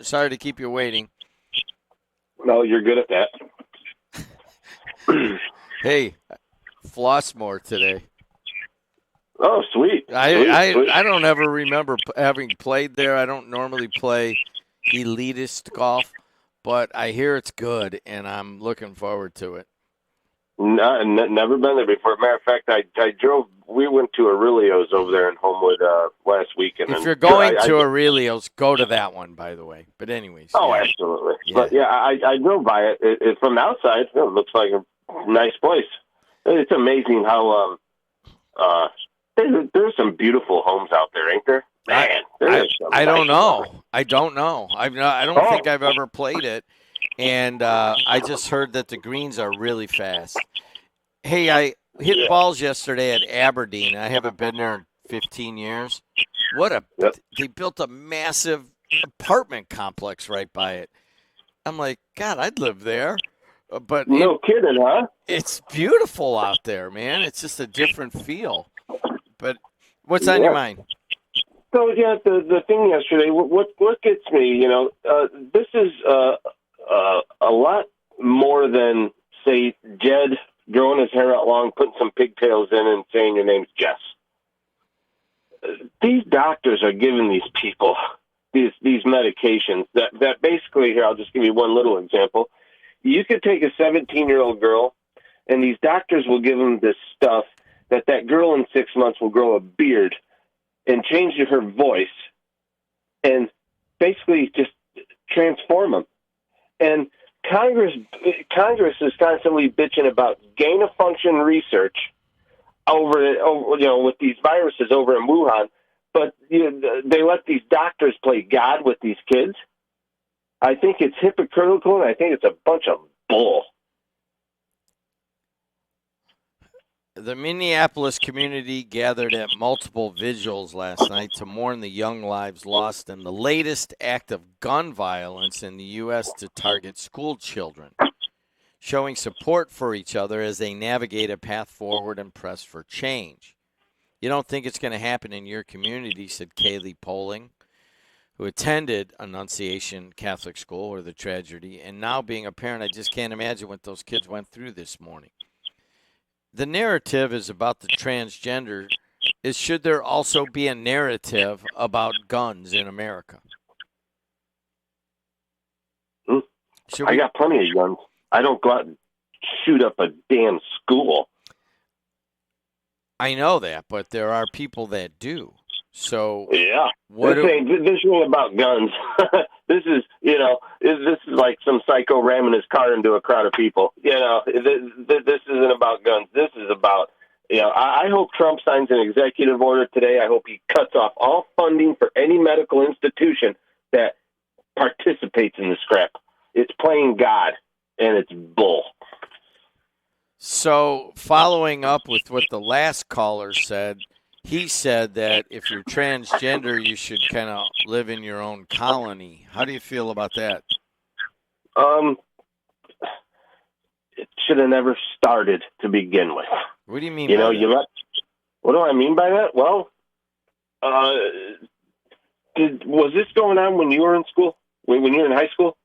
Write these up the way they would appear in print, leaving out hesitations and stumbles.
Sorry to keep you waiting. No, you're good at that. Hey, floss more today. Oh, sweet, I, sweet, I sweet. I don't ever remember having played there. I don't normally play elitist golf, but I hear it's good, and I'm looking forward to it. Never been there before. Matter of fact, I drove. We went to Aurelio's over there in Homewood last weekend, If and you're going I to Aurelio's, go to that one, by the way. But anyways, oh, yeah, absolutely. yeah. But yeah, I drove by it. It from the outside, it looks like a nice place. It's amazing how uh there's some beautiful homes out there, ain't there? I Man, there I is some I don't nice ones. know. I don't know. I don't Oh, think I've ever played it, and I just heard that the greens are really fast. Hey, I hit yeah. balls yesterday at Aberdeen. I haven't been there in 15 years. What a Yep. they built a massive apartment complex right by it. I'm like, God, I'd live there. But No kidding, huh? it's beautiful out there, man. It's just a different feel. But what's on your Yeah. mind? So yeah, the thing yesterday, what gets me, this is a lot more than say Jed growing his hair out long, putting some pigtails in, and saying your name's Jess. These doctors are giving these people these medications that basically here. I'll just give you one little example. You could take a 17-year-old girl, and these doctors will give them this stuff that girl in 6 months will grow a beard and change her voice and basically just transform them. And Congress Congress is constantly bitching about gain of function research over with these viruses over in Wuhan, but they let these doctors play God with these kids. I think it's hypocritical, and I think it's a bunch of bull. The Minneapolis community gathered at multiple vigils last night to mourn the young lives lost in the latest act of gun violence in the U.S. to target school children, showing support for each other as they navigate a path forward and press for change. You don't think it's going to happen in your community, said Kaylee Poling, who attended Annunciation Catholic School, where the tragedy, and now being a parent, I just can't imagine what those kids went through this morning. The narrative is about the transgender. Should there also be a narrative about guns in America? I got plenty of guns. I don't go out and shoot up a damn school. I know that, but there are people that do. So yeah, this ain't about guns. This is like some psycho ramming his car into a crowd of people. This isn't about guns. This is about I hope Trump signs an executive order today. I hope he cuts off all funding for any medical institution that participates in this crap. It's playing God, and it's bull. So, following up with what the last caller said, he said that if you're transgender, you should kind of live in your own colony. How do you feel about that? It should have never started to begin with. What do you mean by that? What do I mean by that? Well, was this going on when you were in school? When you were in high school?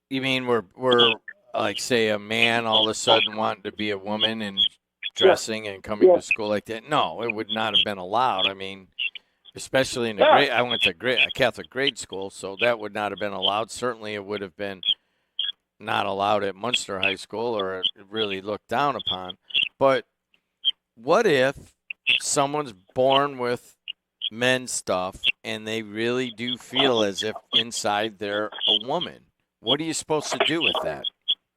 You mean we're like, say, a man all of a sudden wanting to be a woman and dressing and coming to school like that? No, it would not have been allowed. I mean, especially in I went to a Catholic grade school, so that would not have been allowed. Certainly, it would have been not allowed at Munster High School, or really looked down upon. But what if someone's born with men's stuff and they really do feel as if inside they're a woman? What are you supposed to do with that?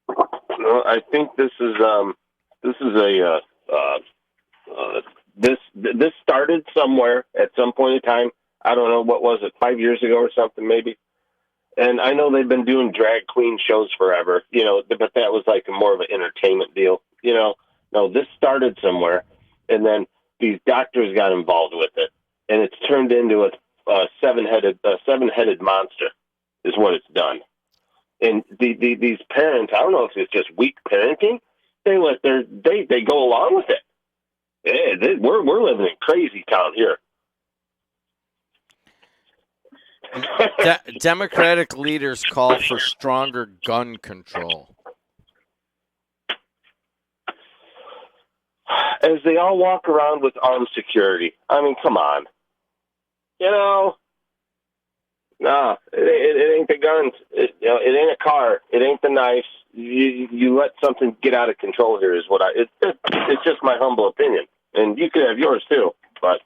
Well, I think this started somewhere at some point in time. I don't know, what was it, 5 years ago or something maybe. And I know they've been doing drag queen shows forever, but that was like more of an entertainment deal. No, this started somewhere, and then these doctors got involved with it, and it's turned into a seven-headed monster is what it's done. And these parents, I don't know if it's just weak parenting, they go along with it. We're living in crazy town here. Democratic leaders call for stronger gun control. As they all walk around with armed security. I mean, come on. You know, nah, it ain't the guns. It ain't a car. It ain't the knives. You let something get out of control here is what it's just my humble opinion. And you could have yours too, but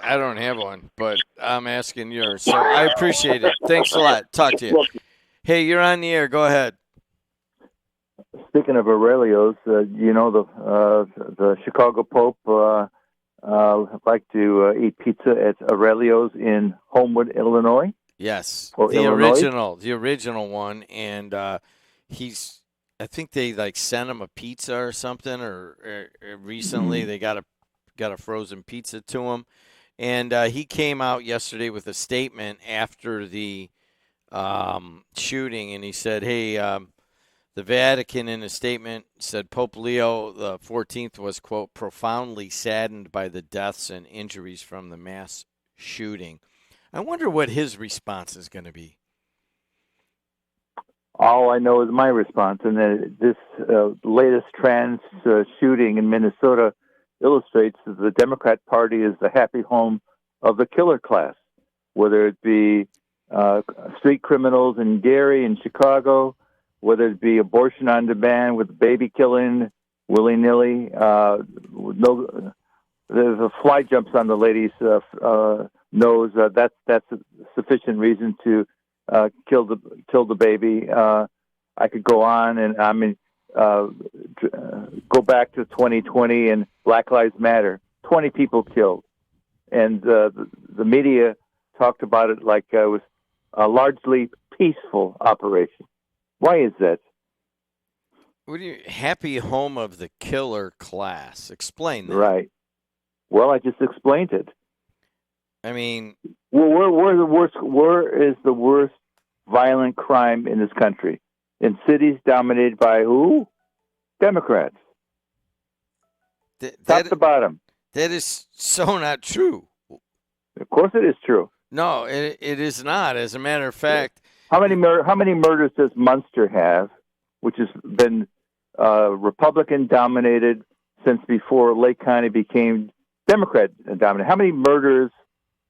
I don't have one, but I'm asking yours. So I appreciate it. Thanks a lot. Talk to you. Hey, you're on the air. Go ahead. Speaking of Aurelios, the Chicago Pope liked to eat pizza at Aurelios in Homewood, Illinois. Yes, the original one, and I think they like sent him a pizza or something, or recently they got a frozen pizza to him, and he came out yesterday with a statement after the shooting, and he said, "Hey." The Vatican, in a statement, said Pope Leo the 14th was, quote, profoundly saddened by the deaths and injuries from the mass shooting. I wonder what his response is going to be. All I know is my response, and this latest trans shooting in Minnesota illustrates that the Democrat Party is the happy home of the killer class, whether it be street criminals in Gary and Chicago, whether it be abortion on demand with baby killing willy-nilly. There's a fly jumps on the lady's nose. That's a sufficient reason to kill the baby. I could go on, and I mean, go back to 2020 and Black Lives Matter. 20 people killed, and the media talked about it like it was a largely peaceful operation. Why is that? What do you happy home of the killer class? Explain that. Right. Well, I just explained it. I mean, where is the worst violent crime in this country? In cities dominated by who? Democrats. Top to bottom. That is so not true. Of course it is true. No, it is not. As a matter of fact, how many murders does Munster have, which has been Republican dominated since before Lake County became Democrat dominated? How many murders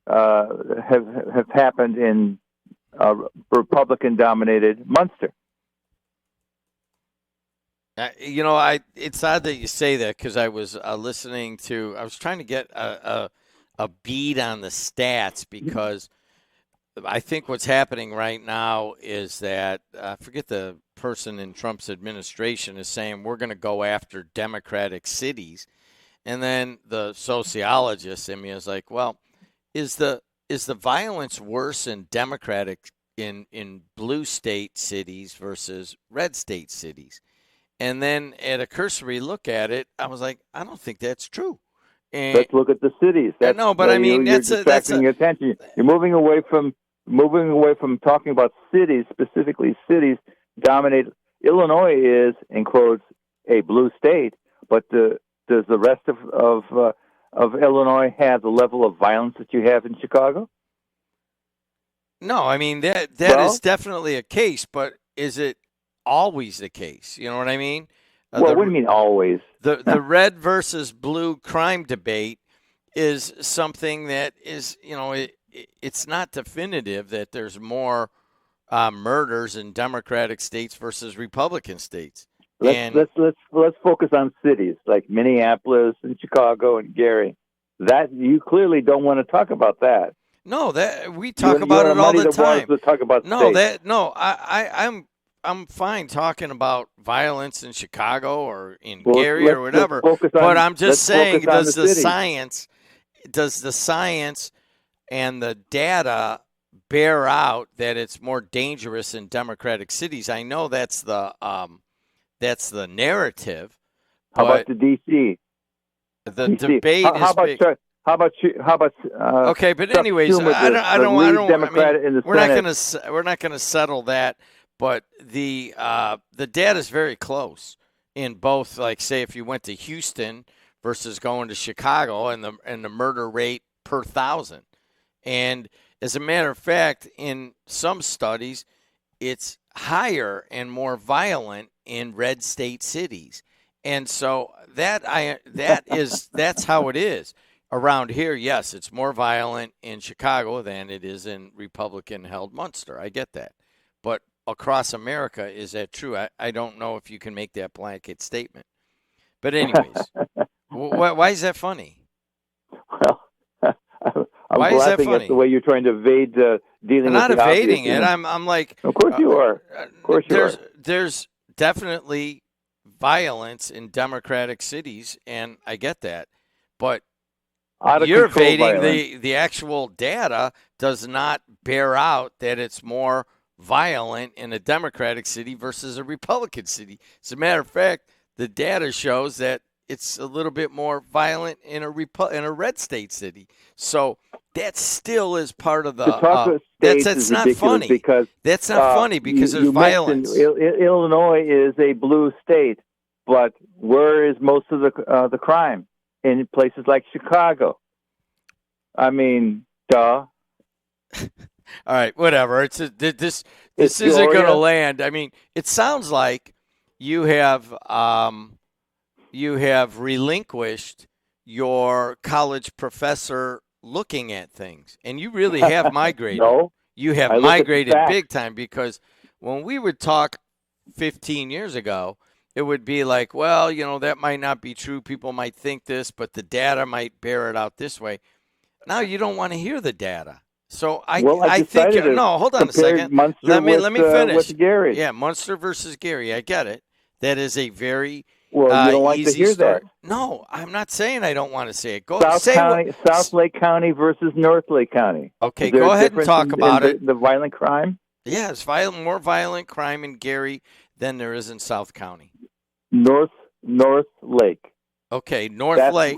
have happened in Republican dominated Munster? It's odd that you say that, because I was I was trying to get a bead on the stats, because I think what's happening right now is that I forget the person in Trump's administration is saying we're going to go after Democratic cities, and then the sociologist in me is like, well, is the violence worse in Democratic in blue state cities versus red state cities? And then at a cursory look at it, I was like, I don't think that's true. And let's look at the cities. No, but I mean, you're distracting your attention. You're moving away from talking about cities, specifically cities dominate. Illinois is, in quotes, a blue state, but does the rest of Illinois have the level of violence that you have in Chicago? No, I mean that is definitely a case, but is it always the case? You know what I mean? What do you mean always? The red versus blue crime debate is something that is, it's not definitive that there's more murders in Democratic states versus Republican states. Let's focus on cities like Minneapolis and Chicago and Gary. That you clearly don't want to talk about that. No, that we talk about it all the time. To talk about I'm fine talking about violence in Chicago or in Gary or whatever. But I'm just saying, does the science and the data bear out that it's more dangerous in Democratic cities? I know that's the narrative. How about the D.C.? The debate is big. How about okay, but anyways, we're not going to settle that. But the data is very close in both. Like, say, if you went to Houston versus going to Chicago, and the murder rate per thousand, and As a matter of fact, in some studies, it's higher and more violent in red state cities. And so that's how it is. Around here, yes, it's more violent in Chicago than it is in Republican held Munster. I get that. But across America, is that true? I don't know if you can make that blanket statement. But anyways, why is that funny? Well, I'm Why is that laughing funny? at the way you're trying to evade dealing I'm with not the obvious, evading you it. know? I'm like, Of course you are. Of course you are. there's definitely violence in democratic cities, and I get that. But Out of you're control evading violence. the actual data does not bear out that it's more violent in a democratic city versus a Republican city. As a matter of fact, the data shows that it's a little bit more violent in a red state city. So that still is part of the. To talk of states that's is not ridiculous funny. because That's not funny because there's you mentioned violence. Illinois is a blue state, but where is most of the crime? In places like Chicago. I mean, duh. All right, whatever. This It's isn't going to Peoria. land. I mean, it sounds like you have relinquished your college professor looking at things, and you really have migrated. No, You have I look at the migrated facts. big time because when we would talk 15 years ago, it would be like, well, that might not be true. People might think this, but the data might bear it out this way. Now you don't want to hear the data. So I think decided to no. Hold on a compare second. Munster Let me finish. with Gary. Yeah, Munster versus Gary. I get it. That is a very Well, you don't like to easy hear story. that. No, I'm not saying I don't want to say it. Go South say County, what. South Lake County versus North Lake County. Okay, Is there go a ahead and difference talk in about it. The violent crime. Yeah, it's more violent crime in Gary than there is in South County. North Lake. Okay, North Lake.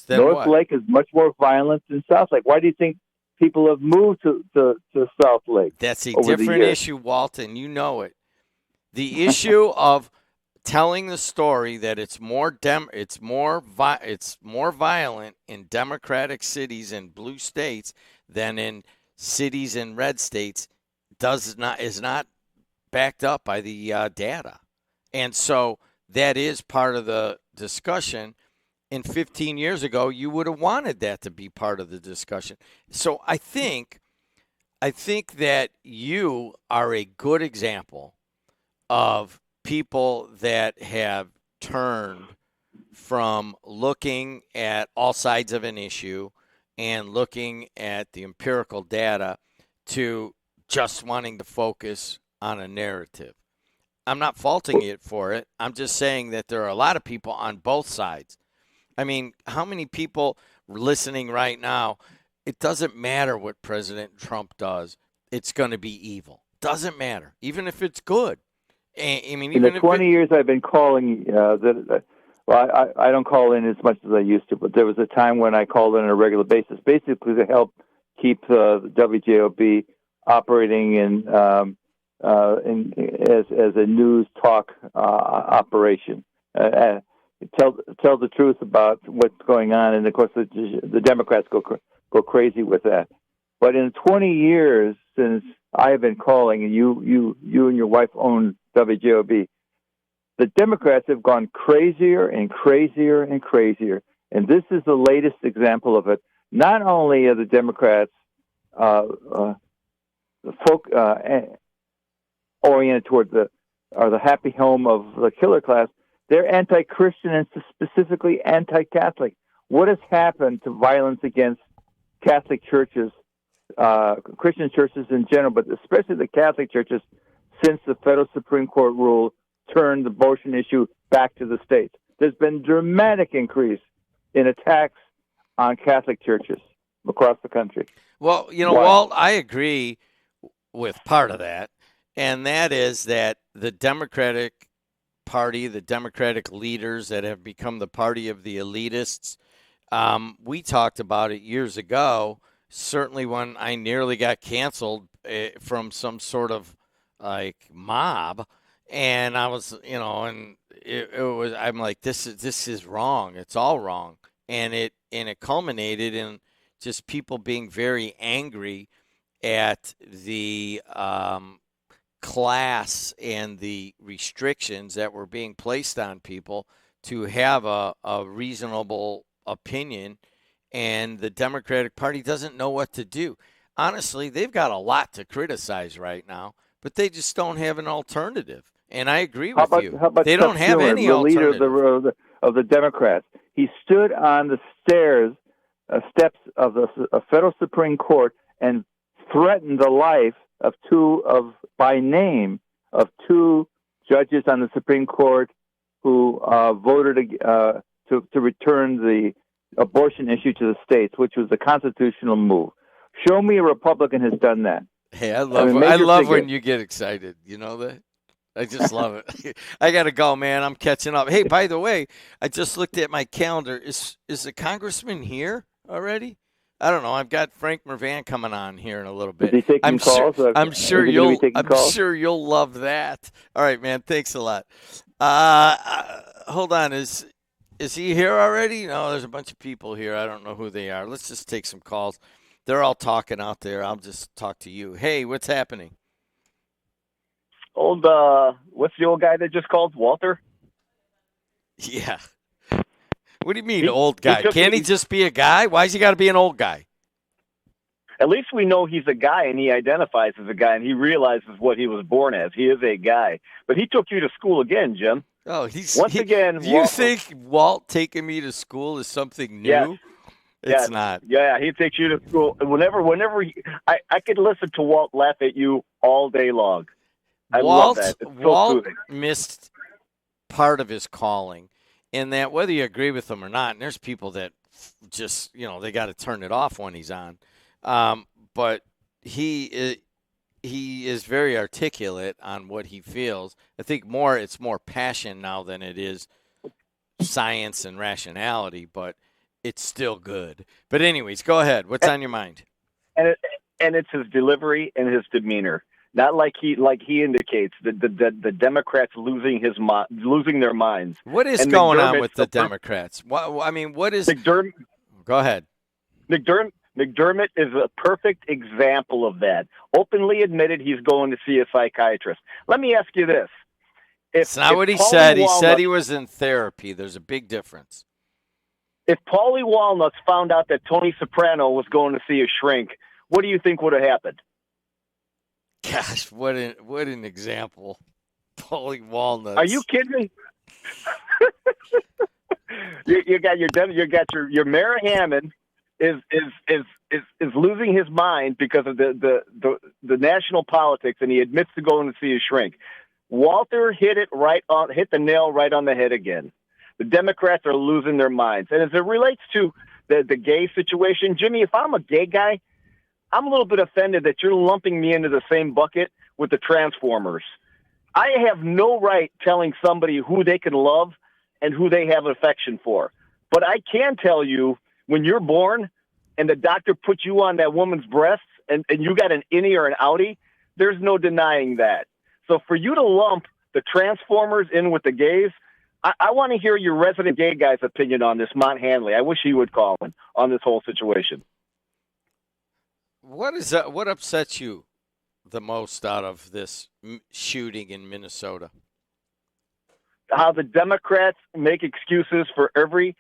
Then North what? Lake is much more violent than South Lake. Why do you think people have moved to South Lake? That's a over the different years? issue, Walton. You know it. The issue of telling the story that it's more violent in democratic cities and blue states than in cities and red states is not backed up by the data, and so that is part of the discussion. And 15 years ago, you would have wanted that to be part of the discussion. So I think that you are a good example of people that have turned from looking at all sides of an issue and looking at the empirical data to just wanting to focus on a narrative. I'm not faulting you for it. I'm just saying that there are a lot of people on both sides. I mean, how many people listening right now, it doesn't matter what President Trump does. It's going to be evil. Doesn't matter, even if it's good. I mean, in even the 20 years I've been calling, I don't call in as much as I used to, but there was a time when I called in on a regular basis, basically to help keep the WJOB operating as a news talk operation. Tell the truth about what's going on, and of course the Democrats go crazy with that. But in 20 years since I have been calling, and you and your wife own WJOB, the Democrats have gone crazier and crazier and crazier, and this is the latest example of it. Not only are the Democrats oriented toward the happy home of the killer class, they're anti-Christian and specifically anti-Catholic. What has happened to violence against Catholic churches, Christian churches in general, but especially the Catholic churches, since the federal Supreme Court rule turned the abortion issue back to the states? There's been a dramatic increase in attacks on Catholic churches across the country. Well, Walt, I agree with part of that, and that is that the Democratic Party, the Democratic leaders that have become the party of the elitists, we talked about it years ago, certainly when I nearly got canceled from some sort of like mob, and I was, and it was, I'm like, this is wrong. It's all wrong. And it culminated in just people being very angry at the class and the restrictions that were being placed on people to have a reasonable opinion, and the Democratic Party doesn't know what to do. Honestly, they've got a lot to criticize right now, but they just don't have an alternative. And I agree with you. How about They Chuck don't have Schumer, any the leader alternative. of the Democrats? He stood on the steps of the federal Supreme Court and threatened the life of by name of two judges on the Supreme Court who voted to return the abortion issue to the states, which was a constitutional move. Show me a Republican has done that. Hey, I love when you get excited. You know that? I just love it. I got to go, man. I'm catching up. Hey, by the way, I just looked at my calendar. Is the congressman here already? I don't know. I've got Frank Mervan coming on here in a little bit. Is he taking calls? I'm sure you'll love that. All right, man. Thanks a lot. Hold on. Is he here already? No, there's a bunch of people here. I don't know who they are. Let's just take some calls. They're all talking out there. I'll just talk to you. Hey, what's happening? What's the old guy that just called? Walter? Yeah. What do you mean, old guy? Can't he just be a guy? Why's he got to be an old guy? At least we know he's a guy, and he identifies as a guy, and he realizes what he was born as. He is a guy. But he took you to school again, Jim. Oh, again. You think Walt taking me to school is something new? Yes. It's not. Yeah, he takes you to school. Whenever I could listen to Walt laugh at you all day long. I love that. It's so Walt soothing. missed part of his calling in that, whether you agree with him or not, and there's people that just, they got to turn it off when he's on. But he is very articulate on what he feels. I think it's more passion now than it is science and rationality, but it's still good. But anyways, go ahead. What's on your mind? And it's his delivery and his demeanor. Not like he indicates the Democrats losing their minds. What is going on with the Democrats? What is? Go ahead. McDermott is a perfect example of that. Openly admitted he's going to see a psychiatrist. Let me ask you this: It's not what he said. He said he was in therapy. There's a big difference. If Paulie Walnuts found out that Tony Soprano was going to see a shrink, what do you think would have happened? Gosh, what an example. Paulie Walnuts. Are you kidding me? you got your Mayor Hammond is losing his mind because of the national politics, and he admits to going to see a shrink. Walter hit the nail right on the head again. The Democrats are losing their minds. And as it relates to the gay situation, Jimmy, if I'm a gay guy, I'm a little bit offended that you're lumping me into the same bucket with the Transformers. I have no right telling somebody who they can love and who they have affection for. But I can tell you, when you're born and the doctor puts you on that woman's breasts and you got an innie or an outie, there's no denying that. So for you to lump the Transformers in with the gays, I want to hear your resident gay guy's opinion on this, Mont Hanley. I wish he would call in on this whole situation. What is that? What upsets you the most out of this shooting in Minnesota? How the Democrats make excuses for every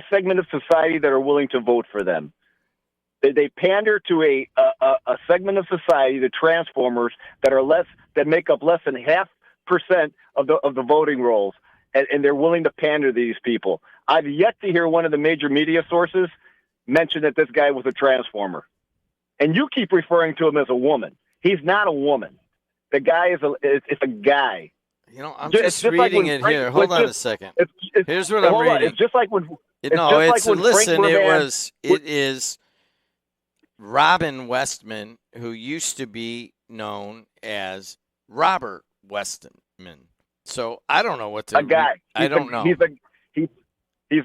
segment of society that are willing to vote for them. They pander to a segment of society, the Transformers, that make up less than 0.5% of the voting rolls, and they're willing to pander to these people. I've yet to hear one of the major media sources mention that this guy was a Transformer. And you keep referring to him as a woman. He's not a woman. The guy is a guy. I'm just reading it here. Hold on a second. Here's what I'm reading. It's just like when. It is Robin Westman, who used to be known as Robert Westman. So I don't know what to. A guy. I don't know. He's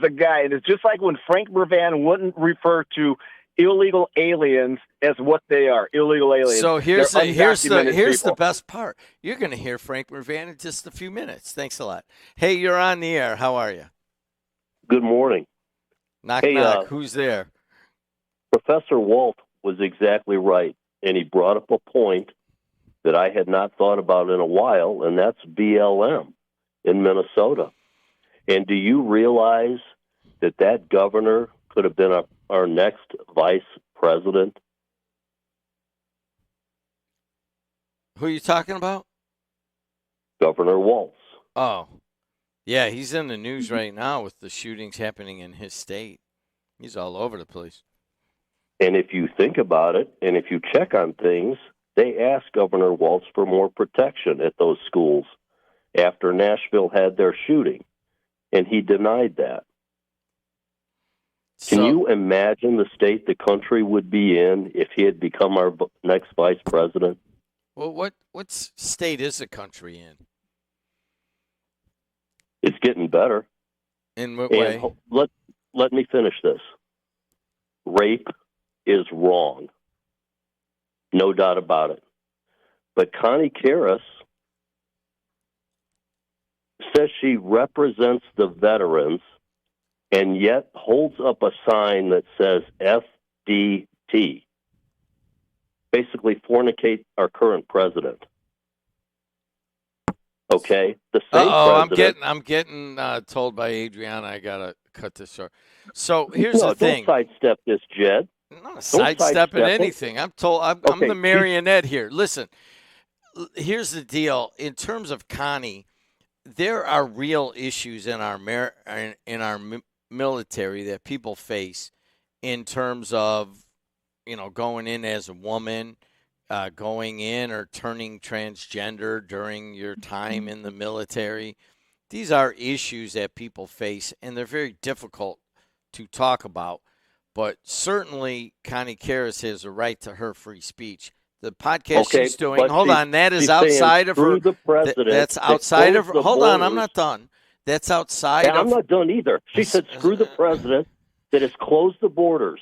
a guy, and it's just like when Frank Mervan wouldn't refer to illegal aliens as what they are, illegal aliens. So here's the best part. You're going to hear Frank Mervan in just a few minutes. Thanks a lot. Hey, you're on the air. How are you? Good morning. Knock. Who's there? Professor Walt was exactly right, and he brought up a point that I had not thought about in a while, and that's BLM in Minnesota. And do you realize that that governor could have been our next vice president? Who are you talking about? Governor Walz. Oh, yeah, he's in the news right now with the shootings happening in his state. He's all over the place. And if you think about it, and if you check on things, they asked Governor Walz for more protection at those schools after Nashville had their shooting, and he denied that. Can you imagine the state the country would be in if he had become our next vice president? Well, what state is the country in? It's getting better. In what way? Let me finish this. Rape is wrong. No doubt about it. But Connie Karras says she represents the veterans and yet holds up a sign that says FDT. Basically fornicate our current president. Okay? The same president. I'm getting told by Adriana I gotta cut this short. So here's the thing. Don't sidestep this, Jed. I'm not sidestepping anything. I'm told I'm the marionette here. Listen, here's the deal. In terms of Connie, there are real issues in our military that people face in terms of, going in as a woman, going in or turning transgender during your time in the military. These are issues that people face, and they're very difficult to talk about. But certainly, Connie Karras has a right to her free speech. The podcast she's doing, that is outside of her. That's outside of her. Hold on, I'm not done. That's outside of. I'm not done either. She said, screw the president that has closed the borders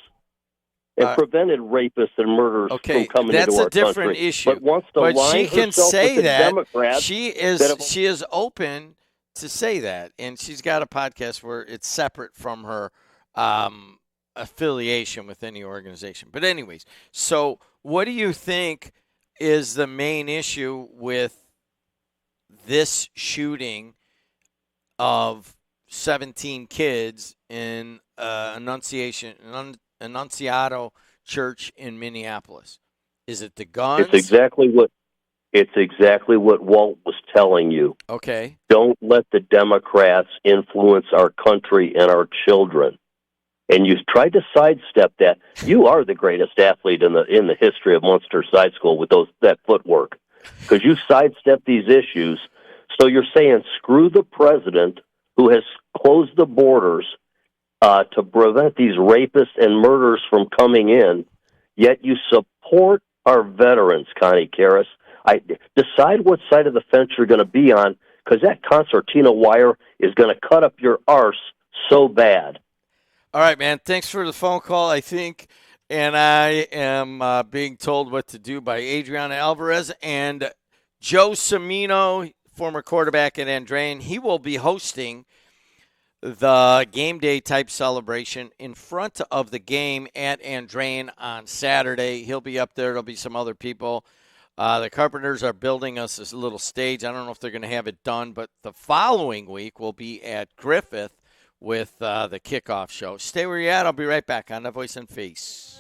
and prevented rapists and murderers from coming into our country. That's a different issue. But wants to line she can herself say with the that. Democrats. She is open to say that, and she's got a podcast where it's separate from her affiliation with any organization. But anyways, so what do you think is the main issue with this shooting of 17 kids in Annunciado Church in Minneapolis? Is it the guns? It's exactly what Walt was telling you. Okay. Don't let the Democrats influence our country and our children. And you tried to sidestep that. You are the greatest athlete in the history of Munster Side School with that footwork, because you sidestep these issues. So you're saying screw the president who has closed the borders to prevent these rapists and murderers from coming in, yet you support our veterans, Connie Karras. Decide what side of the fence you're going to be on, because that concertina wire is going to cut up your arse so bad. All right, man. Thanks for the phone call, I think. And I am being told what to do by Adriana Alvarez and Joe Cimino, former quarterback at Andrean. He will be hosting the game day type celebration in front of the game at Andrean on Saturday. He'll be up there. There'll be some other people. The Carpenters are building us this little stage. I don't know if they're going to have it done, but the following week we'll be at Griffith with the kickoff show. Stay where you're at. I'll be right back on The Voice and Face.